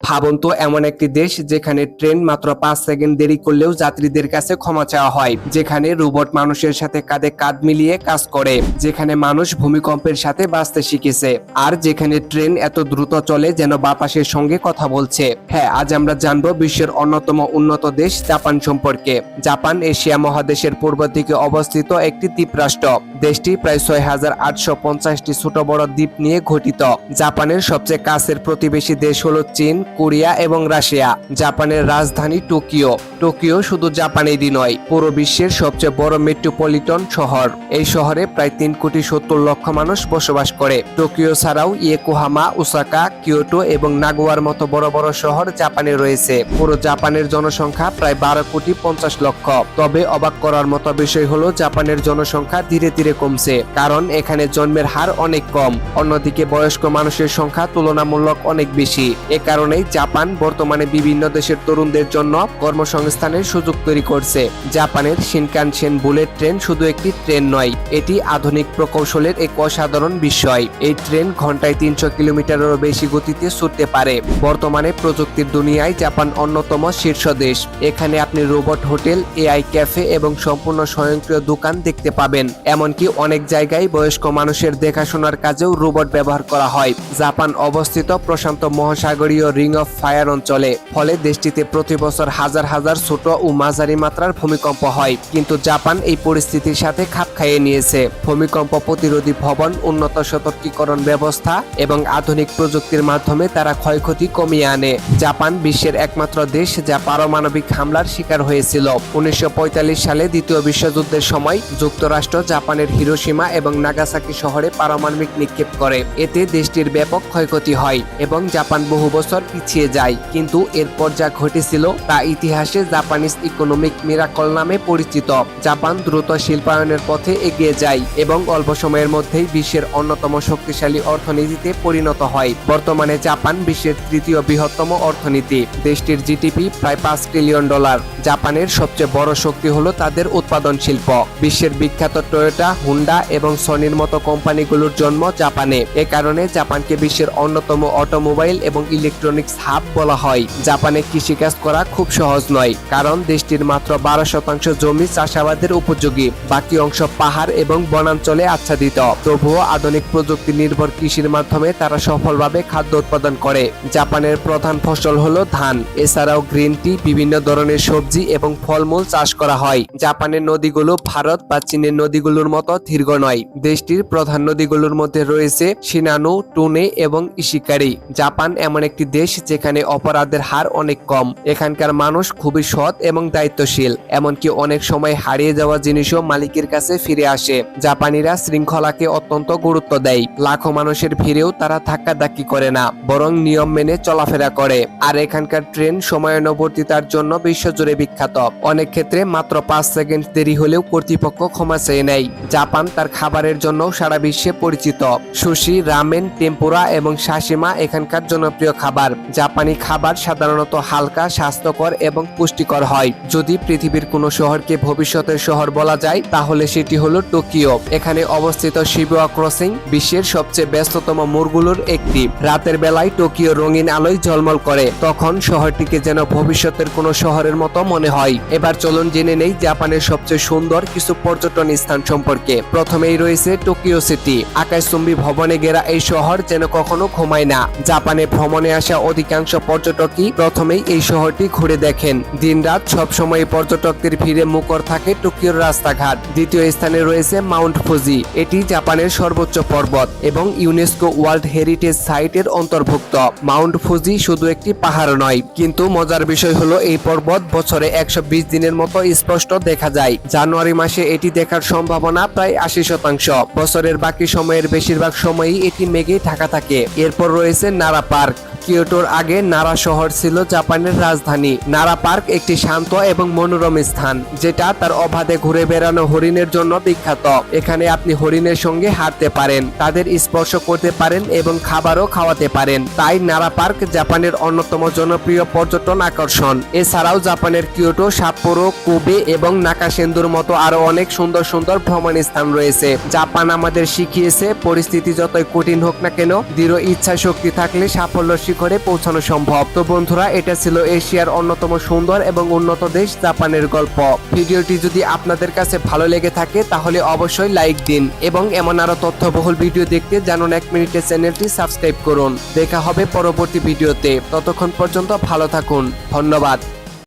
ভাবুন তো, এমন একটি দেশ যেখানে ট্রেন মাত্র 5 সেকেন্ড দেরি করলেও যাত্রীদের কাছে ক্ষমা চাওয়া হয়, যেখানে রোবট মানুষের সাথে কাঁধে কাঁধ মিলিয়ে কাজ করে, যেখানে মানুষ ভূমিকম্পের সাথে বাঁচতে শিখেছে, আর যেখানে ট্রেন এত দ্রুত চলে যেন বাতাসের সঙ্গে কথা বলছে। হ্যাঁ, আজ আমরা জানবো বিশ্বের অন্যতম উন্নত দেশ জাপান সম্পর্কে। জাপান এশিয়া মহাদেশের পূর্ব দিকে অবস্থিত একটি দ্বীপরাষ্ট্র। দেশটি প্রায় 6,850টি ছোট বড় দ্বীপ নিয়ে গঠিত। জাপানের সবচেয়ে কাছের প্রতিবেশী দেশ হলো চীন, কোরিয়া এবং রাশিয়া। জাপানের রাজধানী টোকিও। টোকিও শুধু জাপানেরই নয়, পুরো বিশ্বের সবচেয়ে বড় মেট্রোপলিটন শহর। এই শহরে প্রায় 3,70,00,000 মানুষ বসবাস করে। টোকিও ছাড়াও ইয়োকোহামা, ওসাকা, কিয়োটো এবং নাগোয়ার মতো বড় বড় শহর জাপানে রয়েছে। পুরো জাপানের জনসংখ্যা প্রায় 12,50,00,000। তবে অবাক করার মতো বিষয় হলো জাপানের জনসংখ্যা ধীরে ধীরে কমছে, কারণ এখানে জন্মের হার অনেক কম। অন্যদিকে বয়স্ক মানুষের সংখ্যা তুলনামূলক অনেক বেশি। এ কারণেই জাপান বর্তমানে বিভিন্ন দেশের তরুণদের জন্য কর্মসংস্থানের সুযোগ তৈরি করছে। জাপানের শিনকানসেন বুলেট ট্রেন শুধু একটি ট্রেন নয়, এটি আধুনিক প্রকৌশলের এক অসাধারণ বিষয়। এই ট্রেন ঘন্টায় 300 কিলোমিটারেরও বেশি গতিতে ছুটতে পারে। বর্তমানে প্রযুক্তির দুনিয়ায় জাপান অন্যতম শীর্ষ দেশ। এখানে আপনি রোবট হোটেল, এআই ক্যাফে এবং সম্পূর্ণ স্বয়ংক্রিয় দোকান দেখতে পাবেন। এমনকি অনেক জায়গায় বয়স্ক মানুষের দেখাশোনার কাজেও রোবট ব্যবহার করা হয়। জাপান অবস্থিত প্রশান্ত মহাসাগরীয় রিং অফ ফায়ার অঞ্চলে, ফলে দেশটিতে প্রতি বছর হাজার হাজার ছোট ও মাঝারি মাত্রার ভূমিকম্প হয়। কিন্তু জাপান এই পরিস্থিতির সাথে খাপ খাইয়ে নিয়েছে। ভূমিকম্প প্রতিরোধী ভবন, উন্নত সতর্কীকরণ ব্যবস্থা এবং আধুনিক প্রযুক্তির মাধ্যমে তারা ক্ষয়ক্ষতি কমিয়ে আনে। জাপান বিশ্বের একমাত্র দেশ যা পারমাণবিক হামলার শিকার হয়েছিল। 1945 সালে দ্বিতীয় বিশ্বযুদ্ধের সময় যুক্তরাষ্ট্র জাপানের হিরোশিমা এবং নাগাসাকি শহরে পারমাণবিক নিক্ষেপ করে। এতে দেশটির ব্যাপক ক্ষয়ক্ষতি হয় এবং জাপান বহু বছর পিছিয়ে যায়। কিন্তু এরপর যা ঘটেছিল তা ইতিহাসে জাপানিজ ইকোনমিক মিরাকল নামে পরিচিত। জাপান দ্রুত শিল্পায়নের পথে এগিয়ে যায় এবং অল্প সময়ের মধ্যেই বিশ্বের অন্যতম শক্তিশালী অর্থনীতিতে পরিণত হয়। বর্তমানে জাপান বিশ্বের তৃতীয় বৃহত্তম অর্থনীতি। দেশটির জিডিপি প্রায় $5 ট্রিলিয়ন। জাপানের সবচেয়ে বড় শক্তি হলো তাদের উৎপাদন শিল্প। বিশ্বের বিখ্যাত টয়োটা, হুন্ডা এবং সনির মতো কোম্পানিগুলোর জন্ম জাপানে। এ কারণে জাপানকে বিশ্বের অন্যতম অটোমোবাইল এবং ইলেকট্রনিক্স হাব বলা হয়। জাপানে কৃষিকাজ করা খুব সহজ নয়, কারণ দেশটির মাত্র 12% জমি চাষাবাদের উপযোগী। বাকি অংশ পাহাড় এবং বনাঞ্চলে আচ্ছাদিত। তবুও আধুনিক প্রযুক্তি নির্ভর কৃষির মাধ্যমে তারা সফলভাবে খাদ্য উৎপাদন করে। জাপানের প্রধান ফসল হলো ধান। এছাড়াও গ্রিন টি, বিভিন্ন ধরনের সবজি এবং ফলমূল চাষ করা হয়। জাপানের নদীগুলো ভারত বা চীনের নদীগুলোর মতো দীর্ঘ নয়। দেশটির প্রধান নদীগুলোর মধ্যে রয়েছে শিনানু, টুনে এবং ইশিকারি। জাপান এমন একটি দেশ যেখানে অপরাধের হার অনেক কম। এখানকার মানুষ খুবই সৎ এবং দায়িত্বশীল। এমনকি অনেক সময় হারিয়ে যাওয়া জিনিসও মালিকের কাছে ফিরে আসে। জাপানিরা শৃঙ্খলাকে অত্যন্ত গুরুত্ব দেয়। লাখো মানুষের ভিড়েও তারা ধাক্কাধাক্কি করে না, বরং নিয়ম মেনে চলাফেরা করে। আর এখানকার ট্রেন সময়ানুবর্তিতার জন্য বিশ্বজুড়ে বিখ্যাত। অনেক ক্ষেত্রে মাত্র 5 সেকেন্ড দেরি হলেও কর্তৃপক্ষ ক্ষমা চেয়ে নেয়। জাপান তার খাবারের জন্য সারা বিশ্বে পরিচিত। সুশি, রামেন, টেম্পুরা এবং সাশিমা এখানকার জনপ্রিয় খাবার। জাপানি খাবার সাধারণত হালকা, স্বাস্থ্যকর এবং পুষ্টিকর হয়। যদি পৃথিবীর কোনো শহরকে ভবিষ্যতের শহর বলা যায় তাহলে সেটি হলো টোকিও। এখানে অবস্থিত শিবুয়া ক্রসিং বিশ্বের সবচেয়ে ব্যস্ততম মোড়গুলোর একটি। রাতের বেলায় টোকিও রঙিন আলোয় ঝলমল করে, তখন শহরটিকে যেন ভবিষ্যতের কোনো শহরের মতো মনে হয়। এবার চলুন জেনে নেই জাপানের সবচেয়ে সুন্দর কিছু পর্যটন স্থান সম্পর্কে। প্রথমেই রয়েছে টোকিও সিটি। আকাশচুম্বী ভবনে ঘেরা এই শহর যেন কখনো ঘুমায় না। জাপানে ভ্রমণে আসা অধিকাংশ পর্যটকই প্রথমেই এই শহরটি ঘুরে দেখেন। দিনরাত সবসময় পর্যটকদের ভিড়ে মুখর থাকে টোকিওর রাস্তাঘাট। দ্বিতীয় স্থানে রয়েছে মাউন্ট ফুজি। এটি জাপানের সর্বোচ্চ পর্বত এবং ইউনেস্কো ওয়ার্ল্ড হেরিটেজ সাইটের অন্তর্ভুক্ত। মাউন্ট ফুজি শুধু একটি পাহাড় নয়, কিন্তু মজার বিষয় হলো এই পর্বত বছরে 120 দিনের মতো স্পষ্ট দেখা যায়। জানুয়ারি মাসে এটি দেখার সম্ভাবনা প্রায় 80%। বছরের বাকি সময়ের বেশিরভাগ সময়ই এটি মেঘে ঢাকা থাকে। এরপর রয়েছে নারা পার্ক। কিয়োটোর আগে নারা শহর ছিল জাপানের রাজধানী। নারা পার্ক একটি শান্ত এবং মনোরম স্থান, যেটা তার অবাধে ঘুরে বেড়ানো হরিণের জন্য বিখ্যাত। এখানে আপনি হরিণের সঙ্গে হাঁটতে পারেন, তাদের স্পর্শ করতে পারেন এবং খাবারও খাওয়াতে পারেন। তাই নারা পার্ক জাপানের অন্যতম জনপ্রিয় পর্যটন আকর্ষণ। এছাড়াও জাপানের কিয়োটো, সাপ্পোরো, কোবে এবং নাকাশেন্দুর মতো আরো অনেক সুন্দর সুন্দর ভ্রমণ স্থান রয়েছে। জাপান আমাদের শিখিয়েছে পরিস্থিতি যতই কঠিন হোক না কেন, দৃঢ় ইচ্ছা শক্তি থাকলে সাফল্য করে পৌঁছানো সম্ভব। তো বন্ধুরা, এটা ছিল এশিয়ার অন্যতম সুন্দর এবং উন্নত দেশ জাপানের গল্প। ভিডিওটি যদি আপনাদের কাছে ভালো লেগে থাকে তাহলে অবশ্যই লাইক দিন এবং এমন আরো তথ্যবহুল ভিডিও দেখতে জানুন 1 মিনিটের চ্যানেলটি সাবস্ক্রাইব করুন। দেখা হবে পরবর্তী ভিডিওতে। ততক্ষণ পর্যন্ত ভালো থাকুন। ধন্যবাদ।